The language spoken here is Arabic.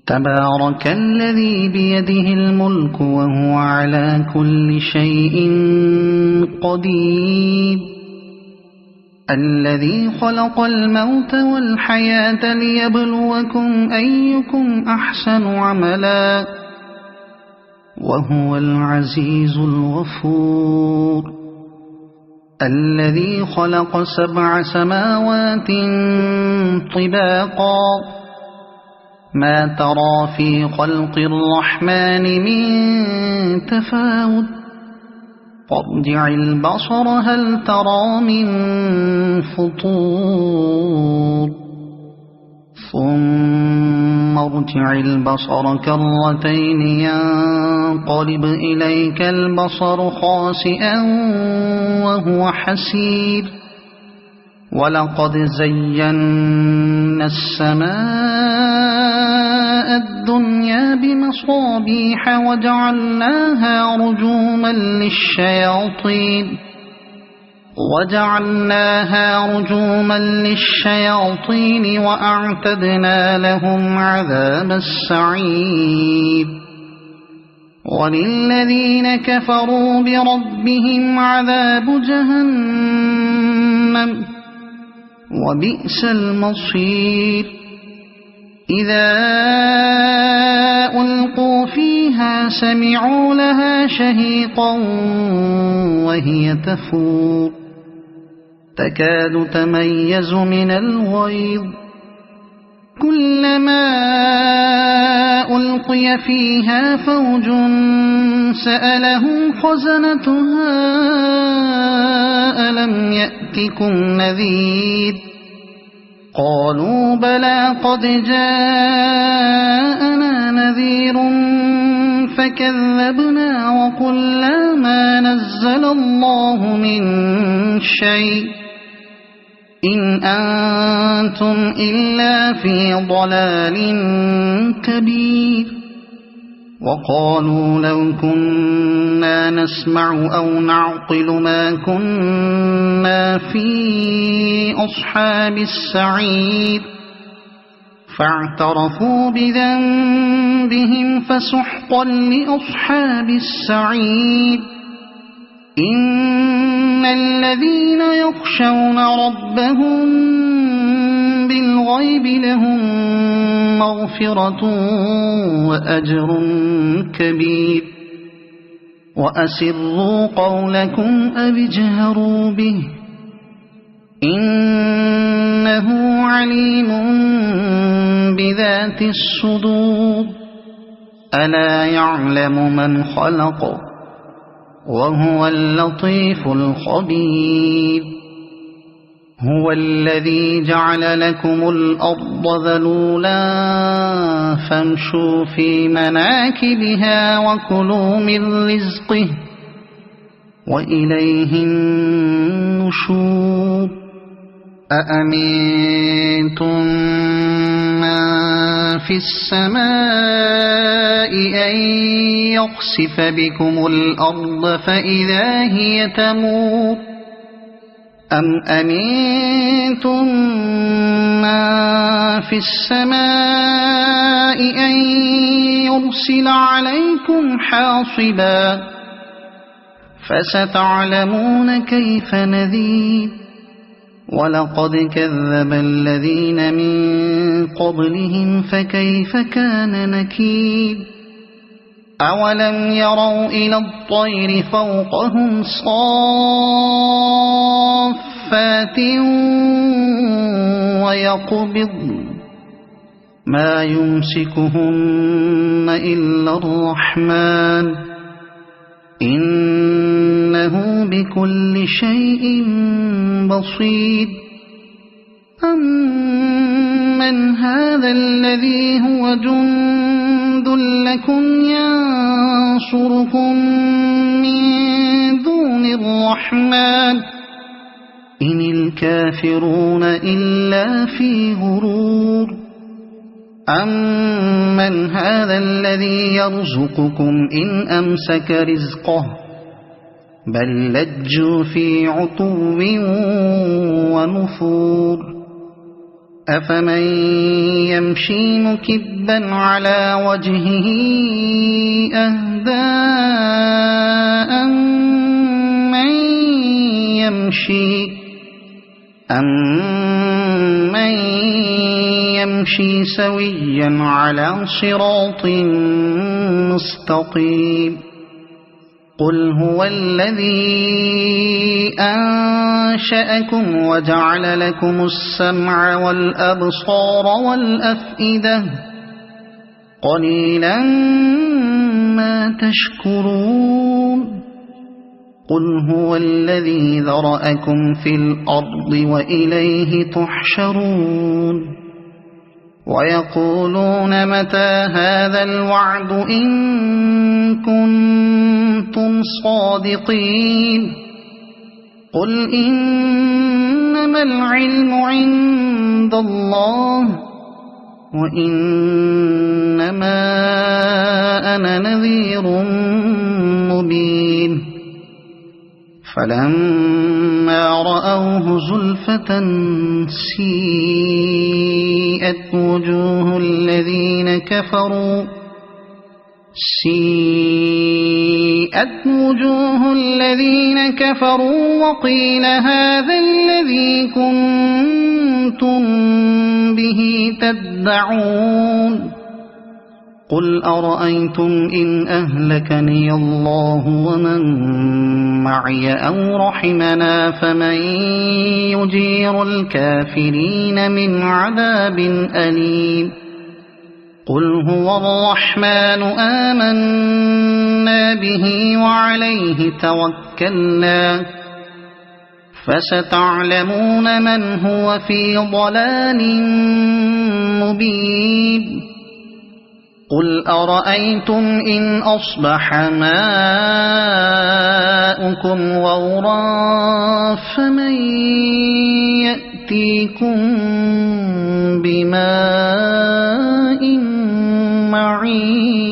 تبارك الذي بيده الملك وهو على كل شيء قدير الذي خلق الموت والحياة ليبلوكم أيكم أحسن عملا وهو العزيز الغفور الذي خلق 7 سماوات طباقا ما ترى في خلق الرحمن من تفاوت فارجع البصر هل ترى من فطور ثم ارجع البصر كرتين ينقلب إليك البصر خاسئا وهو حسير ولقد زينا السماء الدنيا بمصابيح وجعلناها رجوما للشياطين وأعتدنا لهم عذاب السعير وللذين كفروا بربهم عذاب جهنم وبئس المصير إذا ألقوا فيها سمعوا لها شهيقا وهي تفور تكاد تميز من الغيظ كلما ألقي فيها فوج سألهم خزنتها ألم يأتكم نذير قالوا بلى قد جاءنا نذير فكذبنا وقلنا ما نزل الله من شيء إن أنتم إلا في ضلال كبير وقالوا لو كنا نسمع أو نعقل ما كنا في أصحاب السعير فاعترفوا بذنبهم فسحقا لأصحاب السعير إن الذين يخشون ربهم بالغيب لهم مغفرة وأجر كبير وأسروا قولكم أو اجهروا به إنه عليم بذات الصدور ألا يعلم من خلق وهو اللطيف الخبير هو الذي جعل لكم الأرض ذلولا فامشوا في مناكبها وكلوا من رزقه وإليه النشور أأمنتم من في السماء أن يخسف بكم الأرض فإذا هي تمور أم أمنتم من في السماء أن يرسل عليكم حاصبا فستعلمون كيف نذير ولقد كذب الذين من قبلهم فكيف كان نكير أولم يروا إلى الطير فوقهم صافات ويقبضن ما يمسكهن إلا الرحمن إنه بكل شيء بصير أمن هذا الذي هو جند لكم ينصركم من دون الرحمن إن الكافرون إلا في غرور أمن هذا الذي يرزقكم إن أمسك رزقه بل لجوا في عتو ونفور أفمن يمشي مكبا على وجهه أهدى أمن يمشي سويا على صراط مستقيم قل هو الذي أنشأكم وجعل لكم السمع والأبصار والأفئدة قليلا ما تشكرون قل هو الذي ذرأكم في الأرض وإليه تحشرون ويقولون متى هذا الوعد إن كنتم صادقين قل إنما العلم عند الله وإنما أنا نذير مبين فلما رأوه زلفة سيئت وجوه الذين كفروا وقيل هذا الذي كنتم به تدعون قل أرأيتم إن أهلكني الله ومن معي أو رحمنا فمن يجير الكافرين من عذاب أليم قل هو الرحمن آمنا به وعليه توكلنا فستعلمون من هو في ضلال مبين قل أرأيتم إن أصبح ماؤكم غورا فمن يأتيكم بماء معين